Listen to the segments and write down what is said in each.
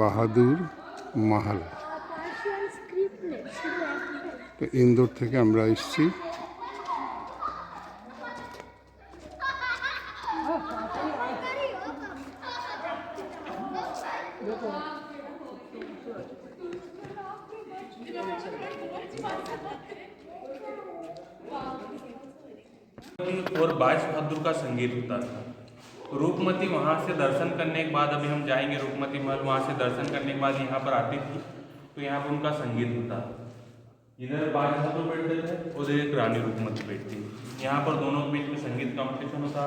বাহাদুর মাহাল। তো ইন্দোর থেকে আমরা এসেছি। और बाज बहादुर का संगीत होता था। रूपमती वहाँ से दर्शन करने के बाद, अभी हम जाएंगे रूपमती महल, वहाँ से दर्शन करने के बाद यहाँ पर आती थी, तो यहाँ पर उनका संगीत होता था। इधर बाज बहादुर बैठते थे और एक रानी रूपमती बैठती थी। यहाँ पर दोनों के बीच में संगीत कंपटीशन होता।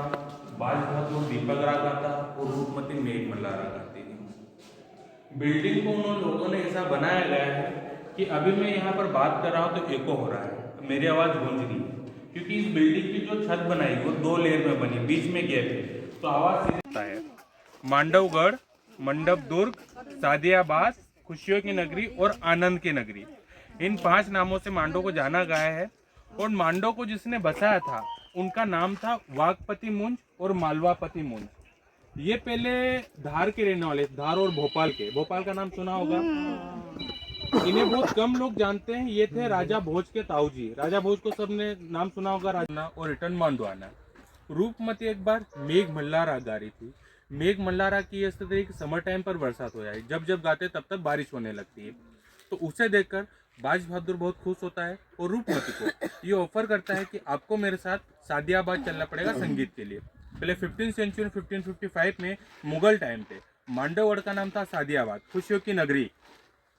बाज बहादुर दीपक राग गाता और रूपमती मेघ मल्हार राग गाती थी। बिल्डिंग को उन लोगों ने ऐसा बनाया गया है कि अभी मैं यहाँ पर बात कर रहा हूँ तो एको हो रहा है, मेरी आवाज़ गूंज रही है, क्योंकि इस बिल्डिंग की जो छत बनाई वो 2 लेयर में बनी, बीच में गैप है, तो आवाज़ सीधे है। मांडवगढ़, मंडप दुर्ग, सादियाबाद, खुशियों की नगरी और आनंद की नगरी, इन 5 नामों से मांडव को जाना गया है। और मांडव को जिसने बसाया था उनका नाम था वाघपति मुंज और मालवापति मुंज। ये पहले धार के रहने वाले, धार और भोपाल के। भोपाल का नाम सुना होगा, इन्हें बहुत कम लोग जानते हैं। ये थे राजा भोज के ताऊजी। राजा भोज को सबने नाम सुना होगा, राजा और रिटर्न मांडवाना। रूपमती एक बार मेघ मल्हार राग गा रही थी। मेघ मल्हार राग की स्थिति कि समर टाइम पर बरसात हो जाए, जब जब गाते तब तब बारिश होने लगती है। तो उसे देखकर बाज बहादुर बहुत खुश होता है और रूपमती को ये ऑफर करता है कि आपको मेरे साथ सादियाबाद चलना पड़ेगा संगीत के लिए। पहले 15वीं सेंचुरी 1555 में मुगल टाइम पे मांडवगढ़ का नाम था सादियाबाद, खुशियों की नगरी।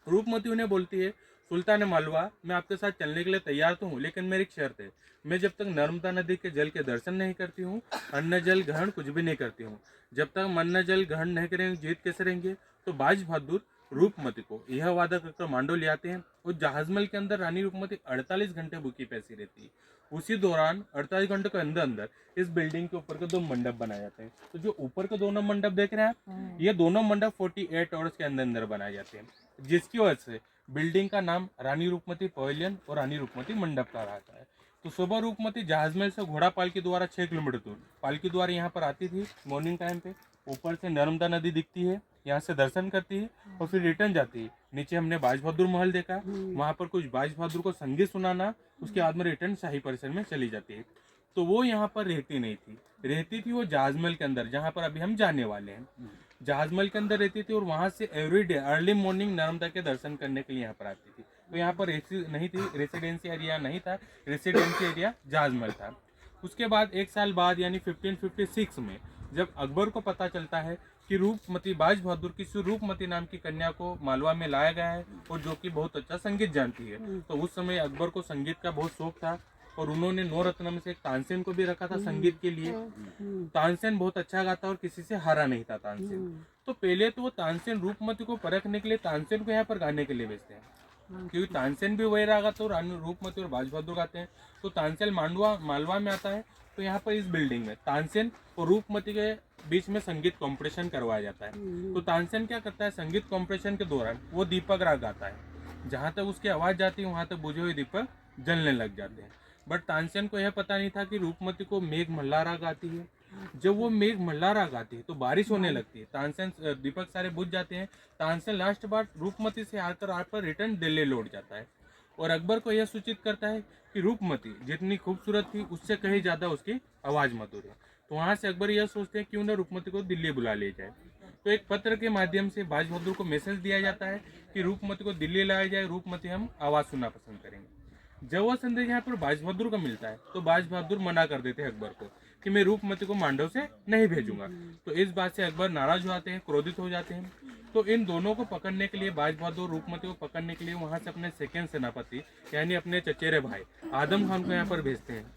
रूपमती उन्हें बोलती है, सुल्तान मालवा, मैं आपके साथ चलने के लिए तैयार तो हूँ, लेकिन मेरी एक शर्त है, मैं जब तक नर्मदा नदी के जल के दर्शन नहीं करती हूँ, अन्न जल ग्रहण कुछ भी नहीं करती हूँ। जब तक हम अन्न जल ग्रहण नहीं करेंगे, जीत कैसे रहेंगे। तो बाज बहादुर रूपमती को यह वादा करके मांडव ले आते हैं। और जहाजमहल के अंदर रानी रूपमती 48 घंटे भूखी प्यासी रहती है। उसी दौरान 48 घंटे के अंदर अंदर इस बिल्डिंग के ऊपर के 2 मंडप बनाए जाते हैं। तो जो ऊपर के दोनों मंडप देख रहे हैं आप, ये दोनों मंडप 48 आवर्स के अंदर अंदर बनाए जाते हैं, जिसकी वजह से बिल्डिंग का नाम रानी रूपमती पवेलियन और रानी रूपमती मंडप का रहता है। तो सुबह रूपमती जहाजमहल से घोड़ा पालकी द्वारा 6 किलोमीटर दूर पालकी द्वारा यहाँ पर आती थी मॉर्निंग टाइम पे। ऊपर से नर्मदा नदी दिखती है, यहाँ से दर्शन करती है और फिर रिटर्न जाती है। नीचे हमने बाज बहादुर महल देखा, वहाँ पर कुछ बाज बहादुर को संगीत सुनाना, उसके बाद में रिटर्न शाही परिसर में चली जाती है। तो वो यहाँ पर रहती नहीं थी, रहती थी वो जहाजमहल के अंदर, जहाँ पर अभी हम जाने वाले हैं। जहाजमहल के अंदर रहती थी और वहाँ से एवरीडे अर्ली मॉर्निंग नर्मदा के दर्शन करने के लिए यहाँ पर आती थी। तो यहाँ पर नहीं थी, रेसिडेंसी एरिया नहीं था, रेसिडेंसी एरिया जहाजमहल था। उसके बाद 1 साल बाद यानी 1556 में जब अकबर को पता चलता है कि रूपमती बाज बहादुर की रूपमती नाम की कन्या को मालवा में लाया गया है और जो कि बहुत अच्छा संगीत जानती है, तो उस समय अकबर को संगीत का बहुत शौक था और उन्होंने 9 रत्न में से एक तानसेन को भी रखा था संगीत के लिए। तानसेन बहुत अच्छा गाता और किसी से हारा नहीं था तानसेन। तो पहले तो वो तानसेन रूपमती को परखने के लिए तानसेन को यहाँ पर गाने के लिए भेजते हैं, क्योंकि तानसेन भी वही राग गाता और रूपमती और बाज बहादुर गाते हैं। तो तानसेन मालवा में आता है, तो यहाँ पर इस बिल्डिंग में तानसेन और रूपमती के बीच में संगीत कंपटीशन करवाया जाता है। तो तानसेन क्या करता है, संगीत कंपटीशन के दौरान वो दीपक राग गाता है, जहाँ तक उसकी आवाज़ जाती है वहाँ तक बुझे हुए दीपक जलने लग जाते हैं। बट तानसेन को यह पता नहीं था कि रूपमती को मेघ मल्हार राग गाती है। जब वो मेघ मल्हार राग गाती है तो बारिश होने लगती है, तानसेन दीपक सारे बुझ जाते हैं। तानसेन लास्ट बार रूपमती से हारकर रिटर्न दिल्ली लौट जाता है और अकबर को यह सूचित करता है कि रूपमती जितनी खूबसूरत थी उससे कहीं ज्यादा उसकी आवाज मधुर है। तो वहां से अकबर यह सोचते हैं कि उन्हें रूपमती को दिल्ली बुला ले जाए। तो एक पत्र के माध्यम से बाज बहादुर को मैसेज दिया जाता है कि रूपमती को दिल्ली लाया जाए, रूपमती हम आवाज सुनना पसंद करेंगे। जब वह संदेश यहाँ पर बाज बहादुर को मिलता है तो बाज बहादुर मना कर देते हैं अकबर को कि मैं रूपमती को मांडव से नहीं भेजूंगा। तो इस बात से अकबर नाराज हो जाते हैं, क्रोधित हो जाते हैं। तो इन दोनों को पकड़ने के लिए बाज बहादुर रूपमती को पकड़ने के लिए वहां से अपने सेकंड सेनापति यानी अपने चचेरे भाई आदम खान को यहाँ पर भेजते हैं।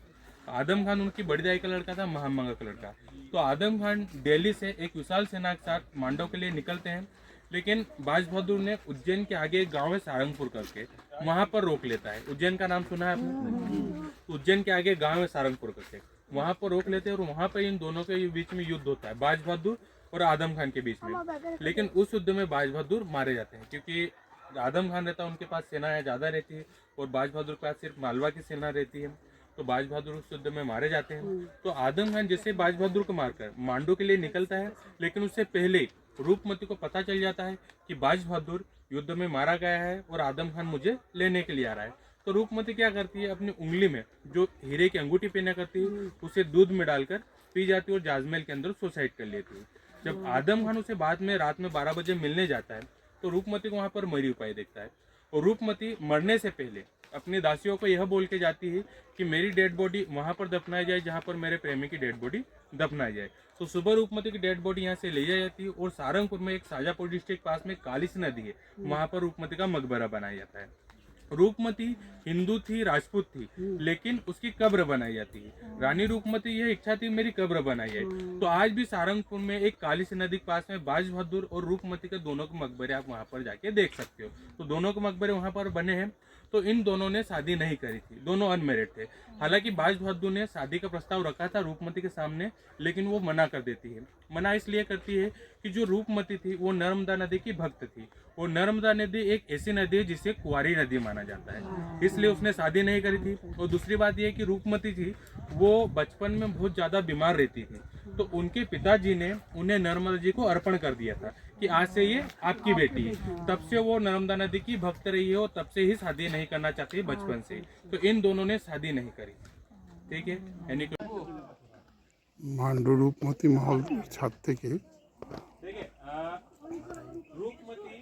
आदम खान उनकी बड़ी दाई का लड़का था, महामंगा का लड़का। तो आदम खान दिल्ली से एक विशाल सेना के साथ मांडव के लिए निकलते हैं, लेकिन बाज बहादुर ने उज्जैन के आगे एक गांव है सारंगपुर करके, वहां पर रोक लेता है। उज्जैन का नाम सुना है आपने? उज्जैन के आगे गांव है सारंगपुर करके, वहां पर रोक लेते हैं और वहां पर इन दोनों के बीच में युद्ध होता है, बाज बहादुर और आदम खान के बीच में। लेकिन उस युद्ध में बाज बहादुर मारे जाते हैं, क्योंकि आदम खान रहता है उनके पास सेना ज्यादा रहती है और बाज बहादुर के पास सिर्फ मालवा की सेना रहती है। तो बाज बहादुर उस युद्ध में मारे जाते हैं। तो आदम खान जैसे बाज बहादुर को मारकर मांडू के लिए निकलता है, लेकिन उससे पहले रूपमती को पता चल जाता है कि बाज बहादुर युद्ध में मारा गया है और आदम खान मुझे लेने के लिए आ रहा है। तो रूपमती क्या करती है, अपनी उंगली में जो हीरे की अंगूठी पहना करती है उसे दूध में डालकर पी जाती है और जाजमहल के अंदर सुसाइड कर लेती है। जब आदम खान उसे बाद में रात में 12 बजे मिलने जाता है तो रूपमती को वहां पर मरी हुई देखता है और रूपमती मरने से पहले अपनी दासियों को यह बोल के जाती है कि मेरी डेड बॉडी वहां पर दफनाई जाए जहां पर मेरे प्रेमी की डेड बॉडी दफनाई जाए। तो सुबह रूपमती की डेड बॉडी यहाँ से ले जाई जाती है और सारंगपुर में एक शाजापुर डिस्ट्रिक्ट पास में कालिस नदी है, वहां पर रूपमती का मकबरा बनाया जाता है। रूपमती हिंदू थी, राजपूत थी, लेकिन उसकी कब्र बनाई जाती है। रानी रूपमती यह इच्छा थी मेरी कब्र बनाई जाए। तो आज भी सारंगपुर में एक कालिस नदी के पास में बाज बहादुर और रूपमती के दोनों के मकबरे आप वहां पर जाके देख सकते हो। तो दोनों के मकबरे वहां पर बने हैं। तो इन दोनों ने शादी नहीं करी थी, दोनों अनमेरिड थे। हालांकि बाज बहादुर ने शादी का प्रस्ताव रखा था रूपमती के सामने, लेकिन वो मना कर देती है। मना इसलिए करती है कि जो रूपमती थी वो नर्मदा नदी की भक्त थी और नर्मदा नदी एक ऐसी नदी है जिसे कुंवारी नदी माना जाता है, इसलिए उसने शादी नहीं करी थी। और दूसरी बात यह कि रूपमती थी वो बचपन में बहुत ज्यादा बीमार रहती थी, तो उनके पिताजी ने उन्हें नर्मदा जी को अर्पण कर दिया था कि आज से ये आपकी बेटी है। तब से वो नर्मदा नदी की भक्त रही है और तब से ही शादी नहीं करना चाहती बचपन से। तो इन दोनों ने शादी नहीं करी, ठीक है। यानी मांडू रूपमती महल छत থেকে रूपमती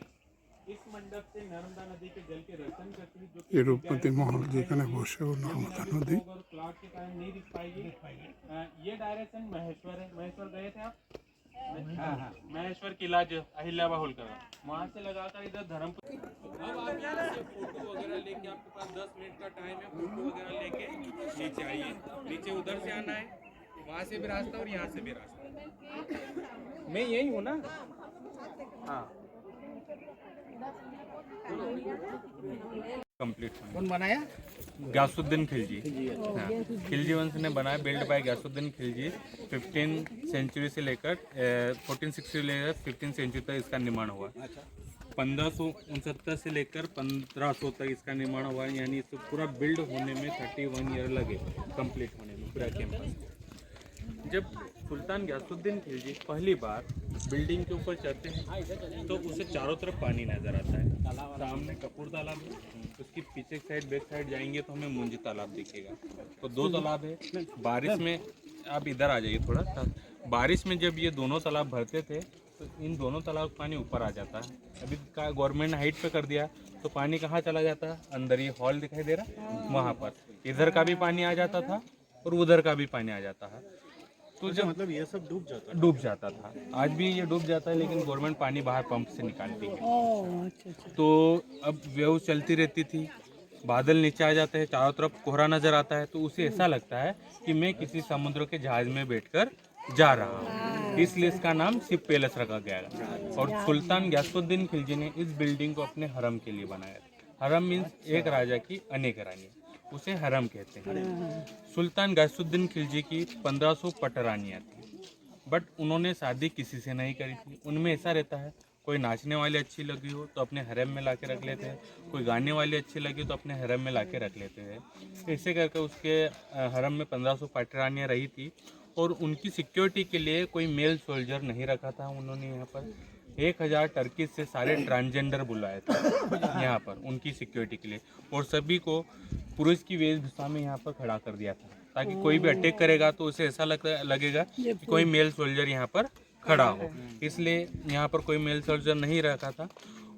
इस मंडप से नर्मदा नदी के जल के दर्शन करती है, जो এই রূপমতি মহল যেখানে বসে ও নর্মদা নদী। क्लाउड के कारण नहीं दिख पाएगी। ये डायरेक्शन महेश्वर है। महेश्वर गए थे आप? हाँ, महेश्वर किला जो अहिल्याबा होलकर वहाँ से लगाकर इधर धर्मपुर। अब आप यहाँ से फोटो वगैरह लेके, आपके पास 10 मिनट का टाइम है, फोटो वगैरह लेके नीचे आइए। नीचे उधर से आना है, वहाँ से भी रास्ता और यहाँ से भी रास्ता। मैं यही हूँ ना। हाँ, कंप्लीट कौन बनाया? गयासुद्दीन खिलजी। हाँ, खिलजी वंश ने बनाया, build by Ghiyasuddin Khilji. 15 century से लेकर 1460 से लेकर 15 सेंचुरी तक इसका निर्माण हुआ। 1569 से लेकर 1500 तक इसका निर्माण हुआ, यानी इसको पूरा बिल्ड होने में 31 ईयर लगे, कंप्लीट होने में पूरा कैंपस। जब सुल्तान गयासुद्दीन खिलजी पहली बार बिल्डिंग के ऊपर चढ़ते हैं तो उसे चारों तरफ पानी नजर आता है। सामने कपूर तालाब है, उसकी पीछे साइड बैक साइड जाएंगे तो हमें मुंजी तालाब दिखेगा। तो 2 तालाब है। बारिश में आप इधर आ जाइए थोड़ा सा। बारिश में जब ये दोनों तालाब भरते थे तो इन दोनों तालाब का पानी ऊपर आ जाता है। अभी का गवर्नमेंट ने हाइट पे कर दिया तो पानी कहाँ चला जाता है? अंदर ये हॉल दिखाई दे रहा, वहाँ पर इधर का भी पानी आ जाता था और उधर का भी पानी आ जाता है। तो जब मतलब ये सब डूब जाता था। आज भी ये डूब जाता है, लेकिन गवर्नमेंट पानी बाहर पंप से निकालती है। तो अब वेव चलती रहती थी, बादल नीचे आ जाते हैं, चारों तरफ कोहरा नजर आता है, तो उसे ऐसा लगता है कि मैं किसी समुद्र के जहाज में बैठकर जा रहा हूँ। इसलिए इसका नाम शिप पैलेस रखा गया। और सुल्तान गयासुद्दीन खिलजी ने इस बिल्डिंग को अपने हरम के लिए बनाया। हरम मीन्स एक राजा की अनेक रानी, उसे हरम कहते हैं। सुल्तान गयासुद्दीन खिलजी की 1500 पटरानियाँ थी, बट उन्होंने शादी किसी से नहीं करी थी। उनमें ऐसा रहता है, कोई नाचने वाली अच्छी लगी हो तो अपने हरम में लाके रख लेते हैं, कोई गाने वाली अच्छी लगी तो अपने हरम में लाके रख लेते हैं। ऐसे करके उसके हरम में 1500 पटरानियाँ रही थी। और उनकी सिक्योरिटी के लिए कोई मेल सोल्जर नहीं रखा था उन्होंने। यहाँ पर 1000 टर्की से सारे ट्रांसजेंडर बुलाए थे यहाँ पर उनकी सिक्योरिटी के लिए, और सभी को पुरुष की वेशभूषा में यहाँ पर खड़ा कर दिया था, ताकि कोई भी अटैक करेगा तो उसे ऐसा लगेगा कि कोई मेल सोल्जर यहाँ पर खड़ा हो। इसलिए यहाँ पर कोई मेल सोल्जर नहीं रखा था।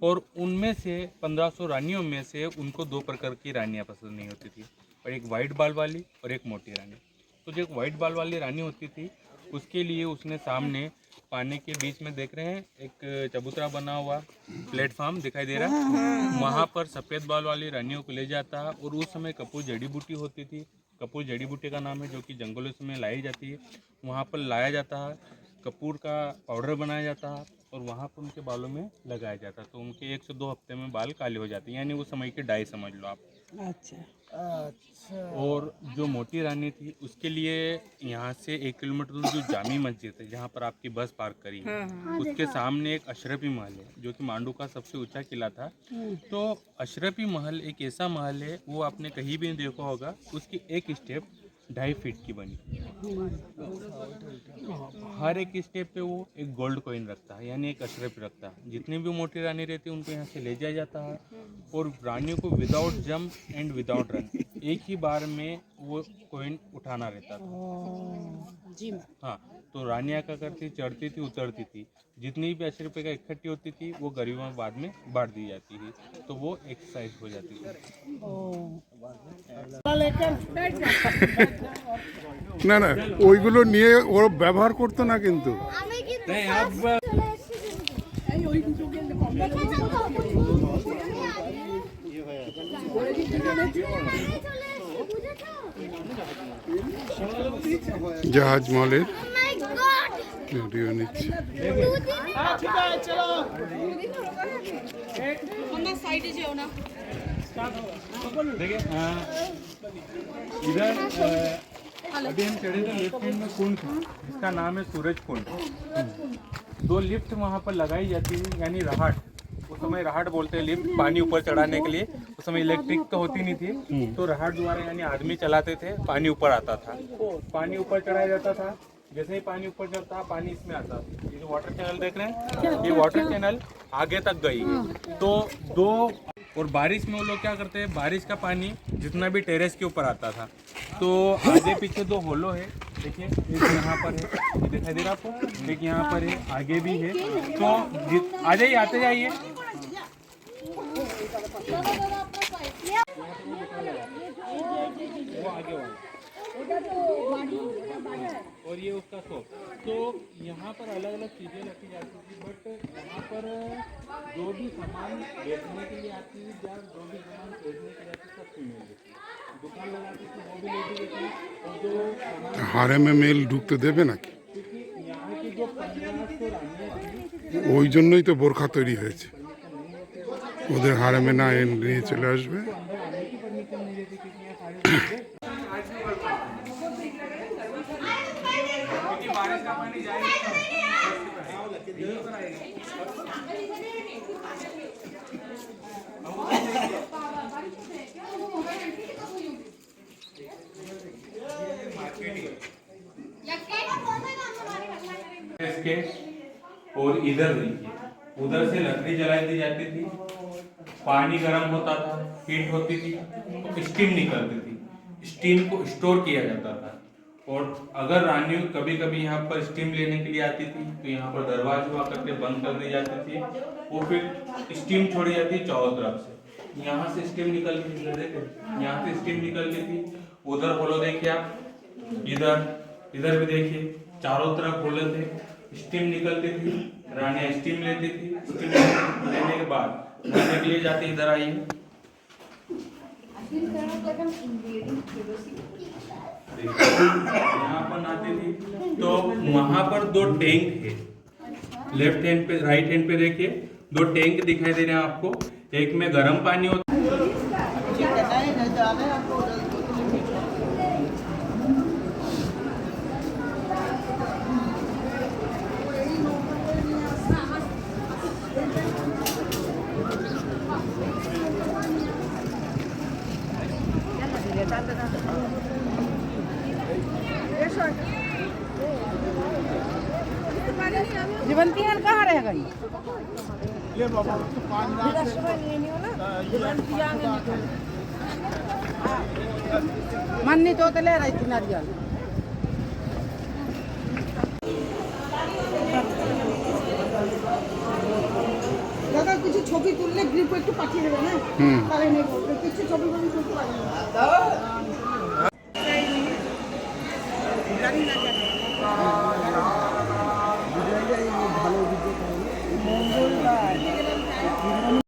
और उनमें से 1500 रानियों में से उनको 2 प्रकार की रानियाँ पसंद नहीं होती थी, और एक वाइट बाल वाली और एक मोटी रानी। तो जो वाइट बाल वाली रानी होती थी उसके लिए उसने सामने पानी के बीच में देख रहे हैं एक चबूतरा बना हुआ प्लेटफॉर्म दिखाई दे रहा है, वहाँ पर सफ़ेद बाल वाली रानियों को ले जाता है। और उस समय कपूर जड़ी बूटी होती थी, कपूर जड़ी बूटी का नाम है, जो कि जंगलों में लाई जाती है। वहाँ पर लाया जाता है, कपूर का पाउडर बनाया जाता है और वहाँ पर उनके बालों में लगाया जाता है। तो उनके 1 से 2 हफ्ते में बाल काले हो जाते हैं, यानी वो समय की डाई समझ लो आप। अच्छा। और जो मोटी रानी थी उसके लिए यहाँ से 1 किलोमीटर दूर जो जामी मस्जिद है जहाँ पर आपकी बस पार्क करी है, उसके सामने एक अशरफी महल है, जो कि मांडू का सबसे ऊंचा किला था। तो अशरफी महल एक ऐसा महल है, वो आपने कहीं भी देखा होगा, उसकी एक स्टेप 2.5 फीट की बनी। हर एक स्टेप पे वो एक गोल्ड कॉइन रखता है, यानी एक अशरफ रखता है। जितनी भी मोटी रानी रहती है उनको यहाँ से ले जाया जाता है और रानियों को without jump and without run एक ही बार में वो कॉइन उठाना रहता था जी। हाँ, तो रानियाँ क्या करती, चढ़ती थी उतरती थी, जितनी भी 80 रुपये का इकट्ठी होती थी वो गरीबों में बाद में बांट दी जाती थी, तो वो एक्सरसाइज हो जाती थी। না না ওইগুলো নিয়ে ওরা ব্যবহার করতো না কিন্তু জাহাজ মলের ভিডিও নিচ্ছে। देखिए इधर अभी हम चढ़े थे लेफ्ट हैंड में कुंड था, इसका नाम है सूरज कुंड। 2 लिफ्ट वहाँ पर लगाई जाती है, यानी रहाट, उस समय रहाट बोलते हैं लिफ्ट, पानी ऊपर चढ़ाने के लिए। उस समय इलेक्ट्रिक तो होती नहीं थी, तो रहाट द्वारा यानी आदमी चलाते थे, पानी ऊपर आता था, पानी ऊपर चढ़ाया जाता था। जैसे ही पानी ऊपर चढ़ता पानी इसमें आता। ये जो वाटर चैनल देख रहे हैं, ये वाटर चैनल आगे तक गई है। तो 2 और बारिश में वो लोग क्या करते हैं, बारिश का पानी जितना भी टेरेस के ऊपर आता था, तो आगे पीछे 2 होलो है, देखिए एक यहाँ पर है, ये दिखाई दे रहा आपको, एक यहाँ पर है, आगे भी है। तो आ जाइए, आते जाइए। वो आगे वाला और ये उसका शॉप। तो यहाँ पर अलग अलग चीज़ें रखी जाती थी, बट यहाँ पर जो भी सामान बेचने के लिए आती थी या जो भी सामान खरीदने के लिए आती सब फीमेल थी, दुकान लगाती थी वो भी लेती थी। और जो सामान হারে মে মেল ঢুকতে দেবে নাকি, क्योंकि यहाँ की जो 1500 रानियाँ थी ওই জন্যই তো বোরখা তৈরি হয়েছে, ওদের হারেমে না নিয়ে চলে আসবে। अंदर आने की परमिशन नहीं देती, क्योंकि यहाँ सारी चीज़ें बारिश का पानी जाएगा इसके। और इधर देखिए, उधर से लकड़ी जलाई दी जाती थी, पानी गर्म होता था, हीट होती थी, तो स्टीम निकलती थी, स्टीम को स्टोर किया जाता था। और अगर रानियों कभी कभी यहाँ पर स्टीम लेने के लिए आती थी, तो यहाँ पर दरवाजे हुआ करके बंद कर दी जाती थी, वो फिर स्टीम छोड़ी जाती थी चारों तरफ से। यहाँ से स्टीम निकलती थी, देखो यहाँ से स्टीम निकलती थी। उधर होलो देखिए आप, इधर भी देखिए, चारों तरफ होलो थे, स्टीम निकलती थी, रानियाँ स्टीम लेती थी। स्टीम लेने के बाद नहाने के लिए जाती, इधर आइए, यहाँ पर नहाती थी। तो वहां पर 2 टैंक है, लेफ्ट हैंड पे राइट हैंड पे देखिए 2 टैंक दिखाई दे रहे हैं आपको। एक में गर्म पानी होता जीवंती यार कहाँ रहेगा ये मन नहीं तो ले रही थी नारियल दादा कुछ ছবি তুললে গ্রিপ একটু পাঠিয়ে দেবে না তাহলে নেই কিছু ছবি তুলতে পারি না